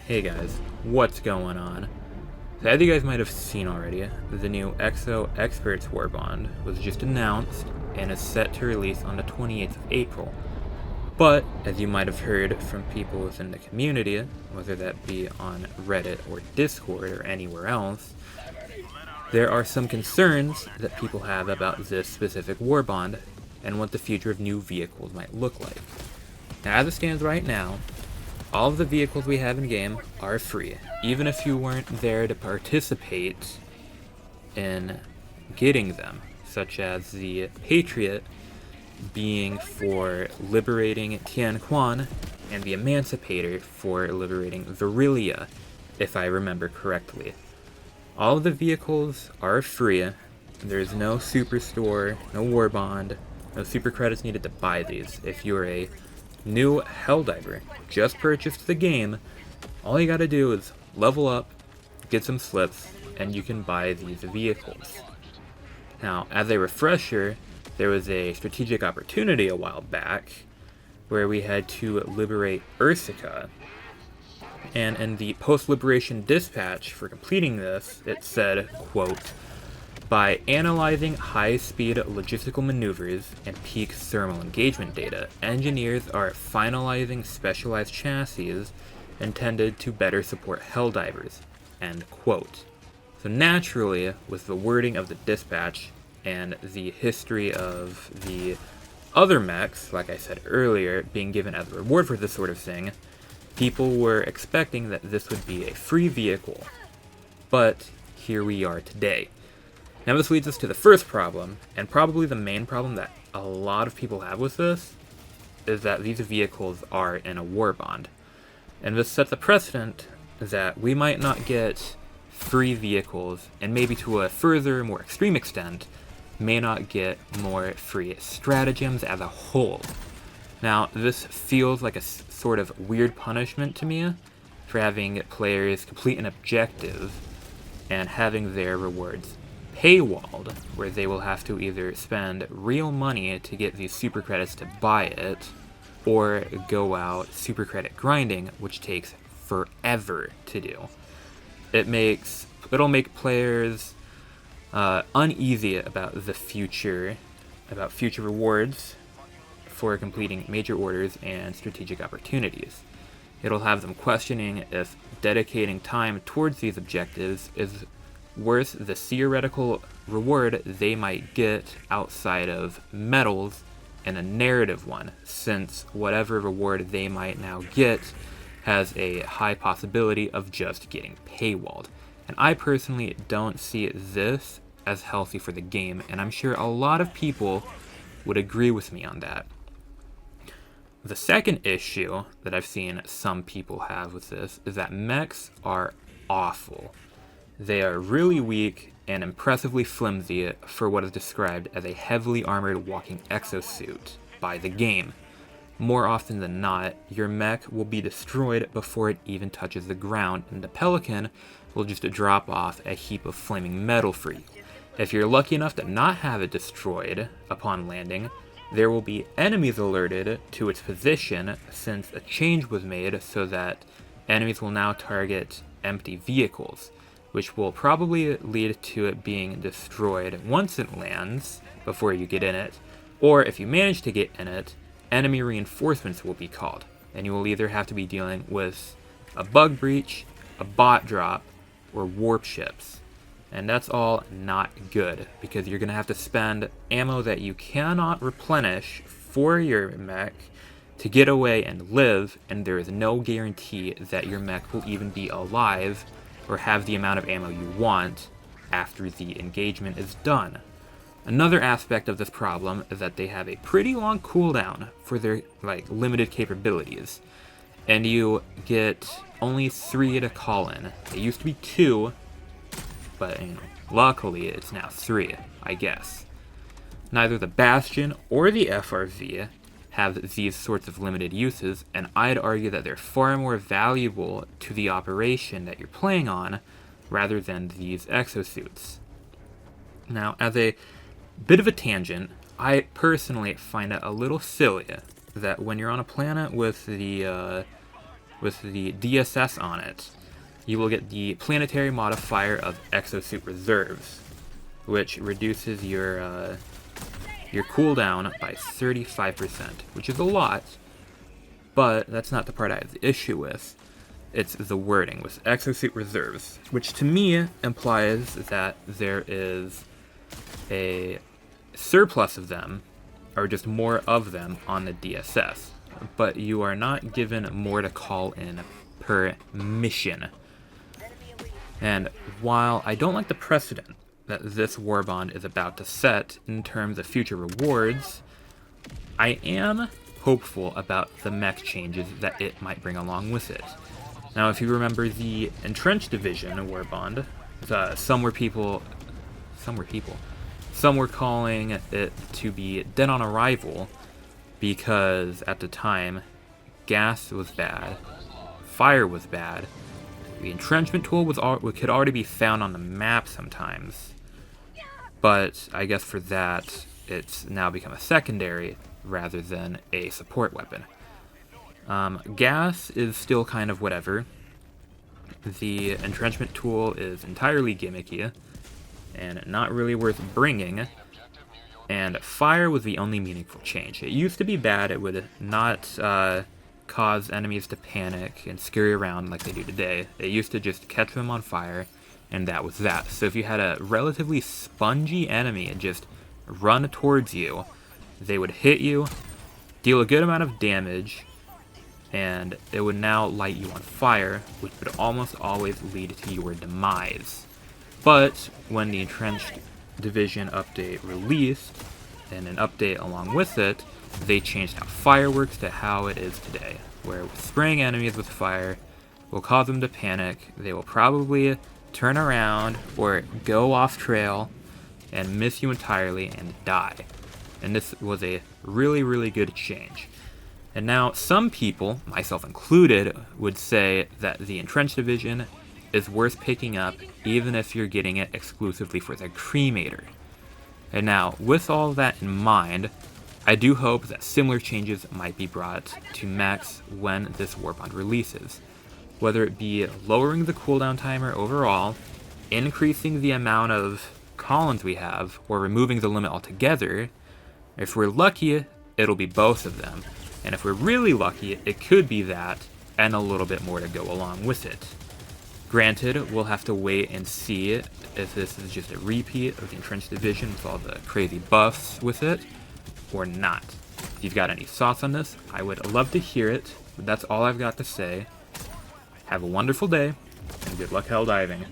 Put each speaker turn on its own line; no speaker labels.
Hey guys, what's going on? So as you guys might have seen already, the new Exo Experts Warbond was just announced and is set to release on the 28th of April. But, as you might have heard from people within the community, whether that be on Reddit or Discord or anywhere else, there are some concerns that people have about this specific Warbond and what the future of new vehicles might look like. Now, as it stands right now, all of the vehicles we have in game are free, even if you weren't there to participate in getting them, such as the Patriot being for liberating Tian Quan and the Emancipator for liberating Virilia, if I remember correctly. All of the vehicles are free. There's no superstore, no warbond, no super credits needed to buy these. If you're a new Helldiver, just purchased the game, all you gotta do is level up, get some slips, and you can buy these vehicles. Now, as a refresher, there was a strategic opportunity a while back where we had to liberate Ursica, and in the post-liberation dispatch for completing this, it said, quote, "By analyzing high-speed logistical maneuvers and peak thermal engagement data, engineers are finalizing specialized chassis intended to better support Helldivers." End quote. So naturally, with the wording of the dispatch and the history of the other mechs, like I said earlier, being given as a reward for this sort of thing, people were expecting that this would be a free vehicle. But here we are today. Now this leads us to the first problem, and probably the main problem that a lot of people have with this, is that these vehicles are in a warbond. And this sets a precedent that we might not get free vehicles, and maybe to a further, more extreme extent, may not get more free stratagems as a whole. Now, this feels like a sort of weird punishment to me for having players complete an objective and having their rewards paywalled, where they will have to either spend real money to get these super credits to buy it, or go out super credit grinding, which takes forever to do. It'll make players uneasy about the future, about future rewards for completing major orders and strategic opportunities. It'll have them questioning if dedicating time towards these objectives is worth the theoretical reward they might get outside of medals and a narrative one, since whatever reward they might now get has a high possibility of just getting paywalled. And I personally don't see this as healthy for the game, and I'm sure a lot of people would agree with me on that. The second issue that I've seen some people have with this is that mechs are awful. They are really weak and impressively flimsy for what is described as a heavily armored walking exosuit by the game. More often than not, your mech will be destroyed before it even touches the ground, and the Pelican will just drop off a heap of flaming metal for you. If you're lucky enough to not have it destroyed upon landing, there will be enemies alerted to its position, since a change was made so that enemies will now target empty vehicles, which will probably lead to it being destroyed once it lands before you get in it, or if you manage to get in it, enemy reinforcements will be called, and you will either have to be dealing with a bug breach, a bot drop, or warp ships. And that's all not good, because you're going to have to spend ammo that you cannot replenish for your mech to get away and live, and there is no guarantee that your mech will even be alive or have the amount of ammo you want after the engagement is done. Another aspect of this problem is that they have a pretty long cooldown for their limited capabilities, and you get only 3 to call in. It used to be 2, but luckily it's now 3, I guess. Neither the Bastion or the FRV have these sorts of limited uses, and I'd argue that they're far more valuable to the operation that you're playing on rather than these exosuits. Now, as a bit of a tangent, I personally find it a little silly that when you're on a planet with the with the DSS on it, you will get the planetary modifier of Exosuit Reserves, which reduces your cooldown by 35%, which is a lot, but that's not the part I have the issue with. It's the wording with Exosuit Reserves, which to me implies that there is a surplus of them, or just more of them on the DSS, but you are not given more to call in per mission. And while I don't like the precedent that this Warbond is about to set in terms of future rewards, I am hopeful about the mech changes that it might bring along with it. Now, if you remember the Entrenched Division Warbond, some were calling it to be dead on arrival because at the time, gas was bad, fire was bad, the entrenchment tool could already be found on the map sometimes, but I guess for that, it's now become a secondary rather than a support weapon. Gas is still kind of whatever. The entrenchment tool is entirely gimmicky and not really worth bringing, and fire was the only meaningful change. It used to be bad. It would not cause enemies to panic and scurry around like they do today. It used to just catch them on fire, and that was that. So if you had a relatively spongy enemy and just run towards you, they would hit you, deal a good amount of damage, and it would now light you on fire, which would almost always lead to your demise. But when the Entrenched Division update released, and an update along with it, they changed how fire works to how it is today, where spraying enemies with fire will cause them to panic. They will probably turn around or go off trail and miss you entirely and die. And this was a really, really good change. And now some people, myself included, would say that the Entrenched Division is worth picking up even if you're getting it exclusively for the Cremator. And now, with all that in mind, I do hope that similar changes might be brought to mechs when this Warbond releases. Whether it be lowering the cooldown timer overall, increasing the amount of columns we have, or removing the limit altogether. If we're lucky, it'll be both of them. And if we're really lucky, it could be that, and a little bit more to go along with it. Granted, we'll have to wait and see if this is just a repeat of the Entrenched Division with all the crazy buffs with it, or not. If you've got any thoughts on this, I would love to hear it, but that's all I've got to say. Have a wonderful day, and good luck hell diving.